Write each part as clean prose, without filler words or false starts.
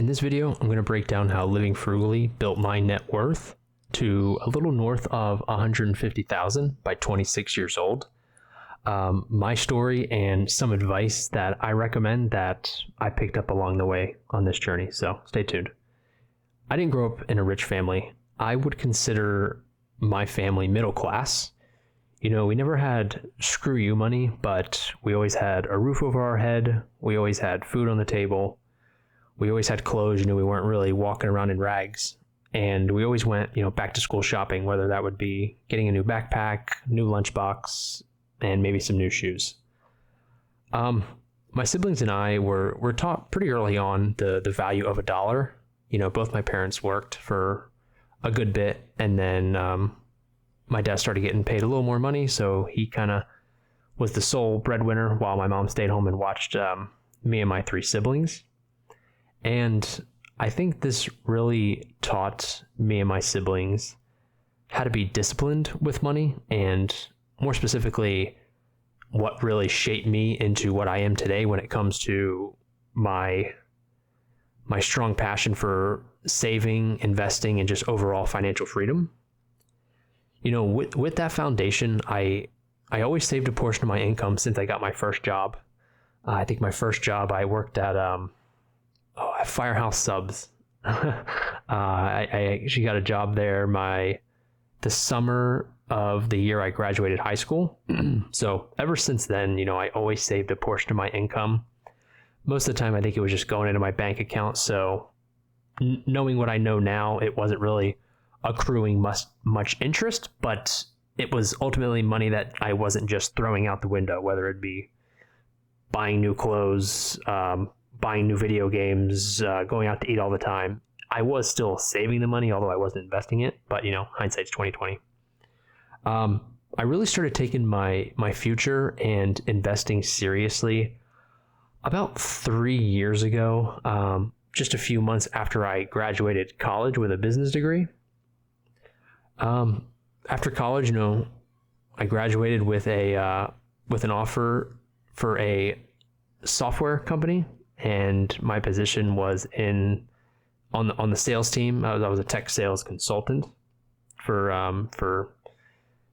In this video, I'm going to break down how living frugally built my net worth to a little north of 150,000 by 26 years old. My story and some advice that I recommend that I picked up along the way on this journey. So stay tuned. I didn't grow up in a rich family. I would consider my family middle class. You know, we never had screw you money, but we always had a roof over our head. We always had food on the table. We always had clothes. You know, we weren't really walking around in rags. And we always went, back to school shopping, whether that would be getting a new backpack, new lunchbox, and maybe some new shoes. My siblings and I were taught pretty early on the value of a dollar. Both my parents worked for a good bit, and then my dad started getting paid a little more money, so he kind of was the sole breadwinner while my mom stayed home and watched me and my three siblings. And I think this really taught me and my siblings how to be disciplined with money, and more specifically, what really shaped me into what I am today when it comes to my strong passion for saving, investing, and just overall financial freedom. With that foundation, I always saved a portion of my income since I got my first job. I think my first job, I worked at Firehouse Subs. I actually got a job there the summer of the year I graduated high school. So ever since then, I always saved a portion of my income. Most of the time, I think it was just going into my bank account. So knowing what I know now, it wasn't really accruing much interest, but it was ultimately money that I wasn't just throwing out the window, whether it be buying new clothes, buying new video games, going out to eat all the time. I was still saving the money, although I wasn't investing it, but hindsight's 2020. I really started taking my future and investing seriously about 3 years ago, just a few months after I graduated college with a business degree. After college, I graduated with an offer for a software company, and my position was on the sales team. I was a tech sales consultant for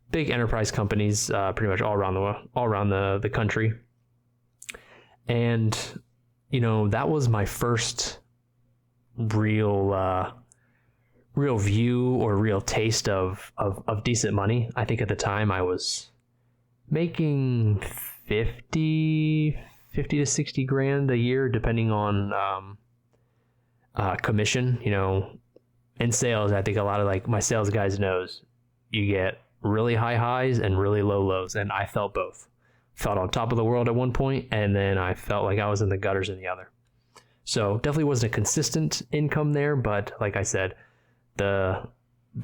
big enterprise companies, pretty much all around the country. And that was my first real view or real taste of decent money. I think at the time I was making 50 to 60 grand a year, depending on commission. In sales, I think a lot of my sales guys knows you get really high highs and really low lows, and I felt both. Felt on top of the world at one point, and then I felt like I was in the gutters in the other. So definitely wasn't a consistent income there, but like I said, the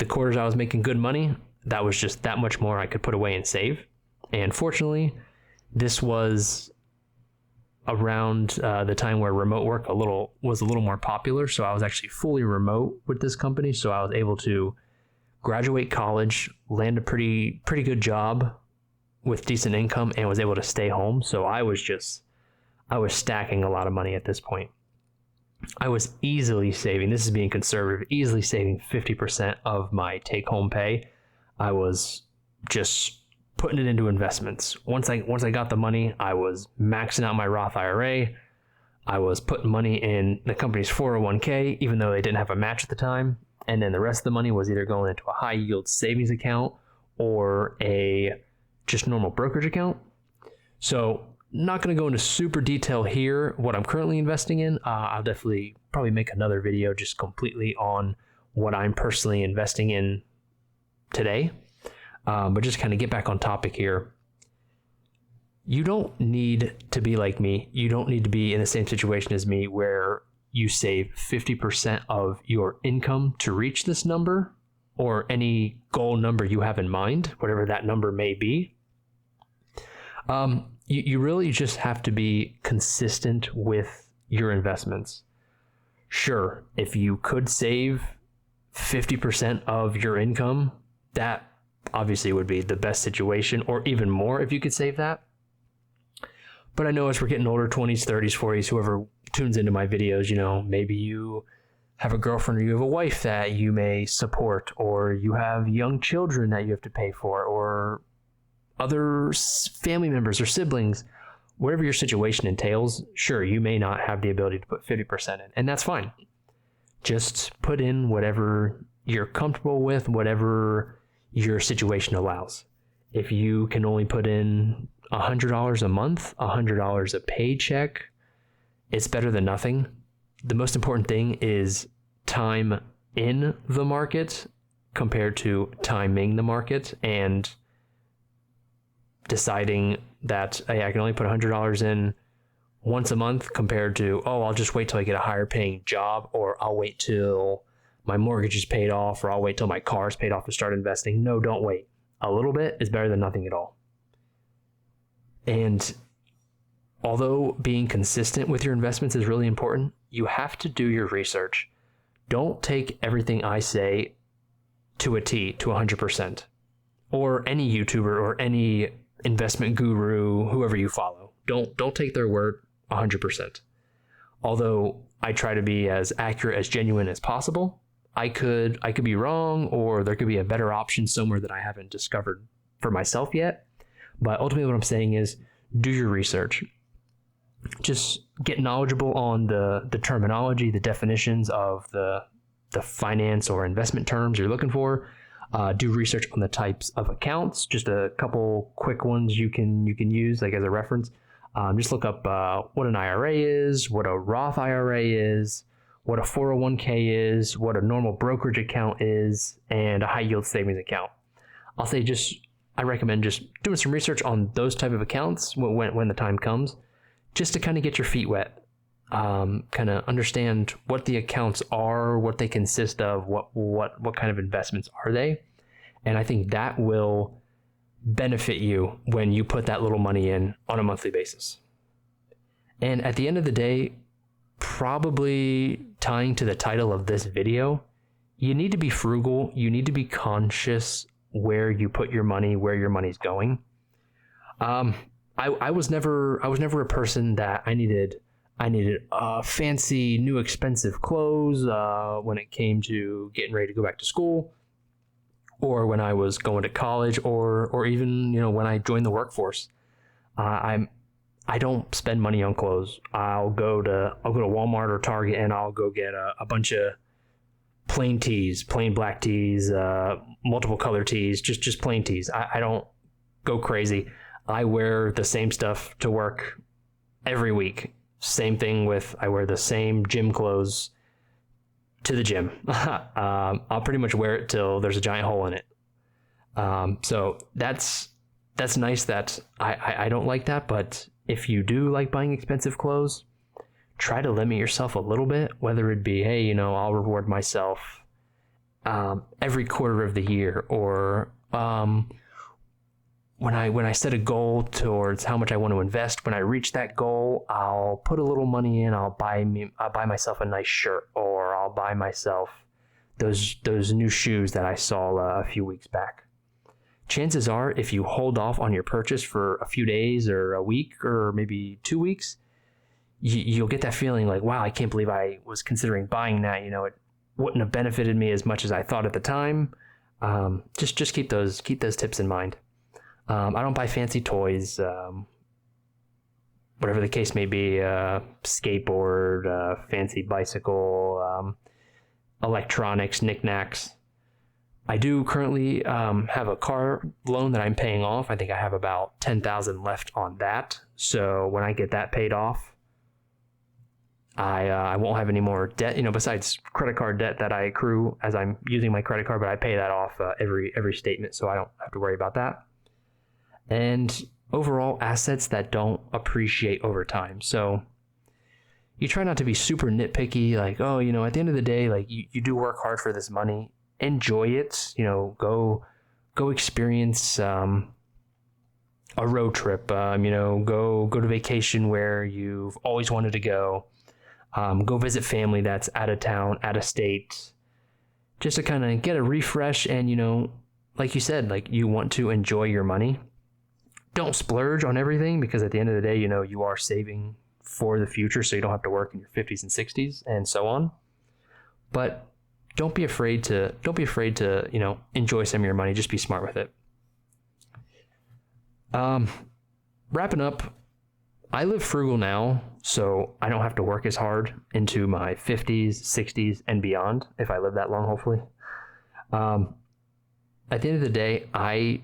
quarters I was making good money, that was just that much more I could put away and save. And fortunately, this was around the time where remote work was a little more popular. So I was actually fully remote with this company. So I was able to graduate college, land a pretty good job with decent income, and was able to stay home. So I was stacking a lot of money at this point. I was easily saving, this is being conservative, easily saving 50% of my take-home pay. I was just putting it into investments. Once I got the money, I was maxing out my Roth IRA. I was putting money in the company's 401k, even though they didn't have a match at the time. And then the rest of the money was either going into a high yield savings account or a just normal brokerage account. So not going to go into super detail here what I'm currently investing in. I'll definitely probably make another video just completely on what I'm personally investing in today. But just kind of get back on topic here. You don't need to be like me. You don't need to be in the same situation as me where you save 50% of your income to reach this number, or any goal number you have in mind, whatever that number may be. You really just have to be consistent with your investments. Sure, if you could save 50% of your income, that obviously would be the best situation, or even more if you could save that. But I know as we're getting older, 20s, 30s, 40s, whoever tunes into my videos, maybe you have a girlfriend or you have a wife that you may support, or you have young children that you have to pay for, or other family members or siblings. Whatever your situation entails, sure, you may not have the ability to put 50% in, and that's fine. Just put in whatever you're comfortable with, whatever your situation allows. If you can only put in $100 a month, $100 a paycheck, it's better than nothing. The most important thing is time in the market compared to timing the market, and deciding that, hey, I can only put $100 in once a month compared to, I'll just wait till I get a higher paying job, or I'll wait till my mortgage is paid off, or I'll wait till my car is paid off to start investing. No, don't wait. A little bit is better than nothing at all. And although being consistent with your investments is really important, you have to do your research. Don't take everything I say to a T, to 100%, or any YouTuber or any investment guru, whoever you follow. Don't take their word 100%. Although I try to be as accurate, as genuine as possible, I could be wrong, or there could be a better option somewhere that I haven't discovered for myself yet. But ultimately what I'm saying is, do your research. Just get knowledgeable on the terminology, the definitions of the finance or investment terms you're looking for. Do research on the types of accounts. Just a couple quick ones you can use like as a reference. Just look up what an IRA is, what a Roth IRA is, what a 401k is, what a normal brokerage account is, and a high yield savings account. I'll say I recommend just doing some research on those type of accounts when the time comes, just to kind of get your feet wet, kind of understand what the accounts are, what they consist of, what kind of investments are they. And I think that will benefit you when you put that little money in on a monthly basis. And at the end of the day, probably tying to the title of this video, you need to be frugal. You need to be conscious where you put your money, where your money's going. I was never a person that I needed fancy, new, expensive clothes when it came to getting ready to go back to school, or when I was going to college, or even when I joined the workforce. I don't spend money on clothes. I'll go to Walmart or Target and I'll go get a bunch of plain tees, plain black tees, multiple color tees, just plain tees. I don't go crazy. I wear the same stuff to work every week. Same thing I wear the same gym clothes to the gym. I'll pretty much wear it till there's a giant hole in it. So that's nice that I don't like that, but if you do like buying expensive clothes, try to limit yourself a little bit, whether it be, hey, I'll reward myself every quarter of the year, or when I set a goal towards how much I want to invest, when I reach that goal, I'll put a little money in, I'll buy myself a nice shirt, or I'll buy myself those new shoes that I saw a few weeks back. Chances are, if you hold off on your purchase for a few days or a week or maybe 2 weeks, you'll get that feeling like, wow, I can't believe I was considering buying that. It wouldn't have benefited me as much as I thought at the time. Just keep those tips in mind. I don't buy fancy toys, whatever the case may be, skateboard, fancy bicycle, electronics, knickknacks. I do currently have a car loan that I'm paying off. I think I have about $10,000 left on that. So when I get that paid off, I won't have any more debt, besides credit card debt that I accrue as I'm using my credit card, but I pay that off every statement, so I don't have to worry about that. And overall, assets that don't appreciate over time. So you try not to be super nitpicky, like, at the end of the day, like you do work hard for this money. Enjoy it, go experience a road trip, go to vacation where you've always wanted to go, go visit family that's out of town, out of state, just to kind of get a refresh. And, like you said, like you want to enjoy your money. don't splurge on everything, because at the end of the day, you are saving for the future, so you don't have to work in your 50s and 60s and so on. But don't be afraid to enjoy some of your money. Just be smart with it. Wrapping up, I live frugal now, so I don't have to work as hard into my 50s, 60s, and beyond, if I live that long, hopefully. At the end of the day, I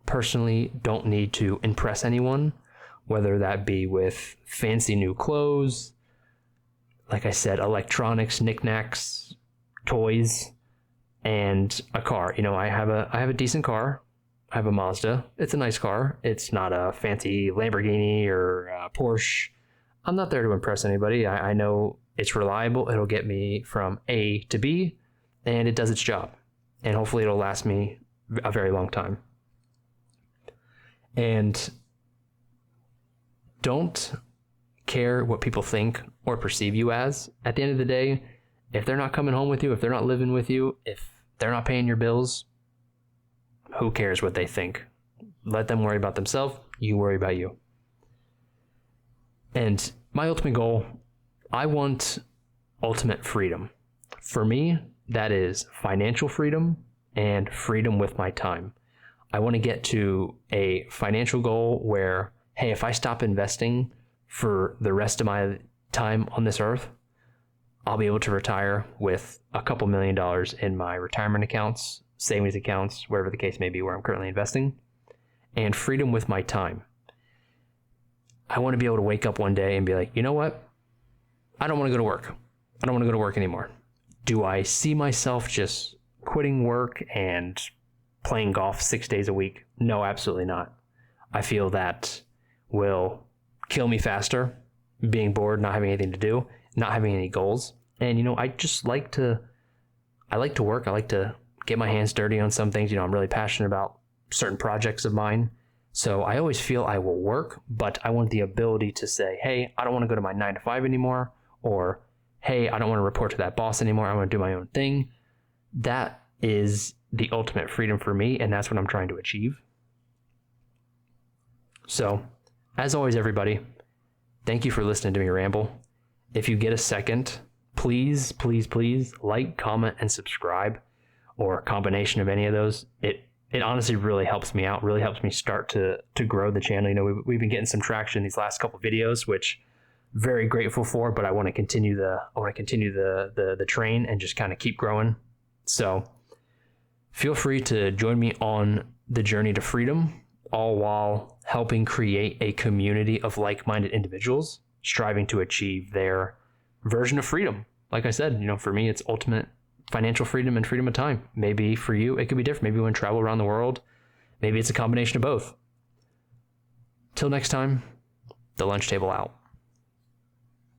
personally don't need to impress anyone, whether that be with fancy new clothes, like I said, electronics, knickknacks, toys, and a car. I have a decent car. I have a Mazda. It's a nice car. It's not a fancy Lamborghini or a Porsche. I'm not there to impress anybody. I know it's reliable. It'll get me from A to B, and it does its job. And hopefully it'll last me a very long time. And don't care what people think or perceive you as. At the end of the day, if they're not coming home with you, if they're not living with you, if they're not paying your bills, who cares what they think? Let them worry about themselves. You worry about you. And my ultimate goal, I want ultimate freedom. For me, that is financial freedom and freedom with my time. I want to get to a financial goal where, hey, if I stop investing for the rest of my time on this earth, I'll be able to retire with a couple $1 million in my retirement accounts, savings accounts, wherever the case may be where I'm currently investing, and freedom with my time. I want to be able to wake up one day and be like, you know what? I don't want to go to work. I don't want to go to work anymore. Do I see myself just quitting work and playing golf 6 days a week? No, absolutely not. I feel that will kill me faster, being bored, not having anything to do, not having any goals. And, I just like to work. I like to get my hands dirty on some things. I'm really passionate about certain projects of mine. So I always feel I will work, but I want the ability to say, hey, I don't want to go to my 9 to 5 anymore, or hey, I don't want to report to that boss anymore. I want to do my own thing. That is the ultimate freedom for me, and that's what I'm trying to achieve. So, as always, everybody, thank you for listening to me ramble. If you get a second, please, please, please like, comment, and subscribe, or a combination of any of those. It honestly really helps me out, really helps me start to grow the channel. We've been getting some traction these last couple videos, which very grateful for, but I want to continue the train and just kind of keep growing. So feel free to join me on the journey to freedom, all while helping create a community of like-minded individuals striving to achieve their version of freedom. Like I said, for me, it's ultimate financial freedom and freedom of time. Maybe for you, it could be different. Maybe you want to travel around the world. Maybe it's a combination of both. Till next time, the lunch table out.